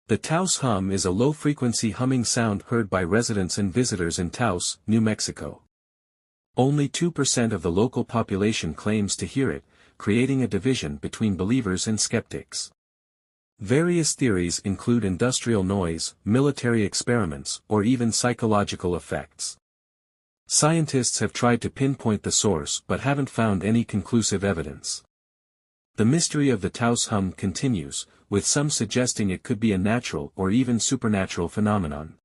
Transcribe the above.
The Taos hum is a low-frequency humming sound heard by residents and visitors in Taos, New Mexico. Only 2% of the local population claims to hear it, creating a division between believers and skeptics. Various theories include industrial noise, military experiments, or even psychological effects. Scientists have tried to pinpoint the source but haven't found any conclusive evidence. The mystery of the Taos hum continues, with some suggesting it could be a natural or even supernatural phenomenon.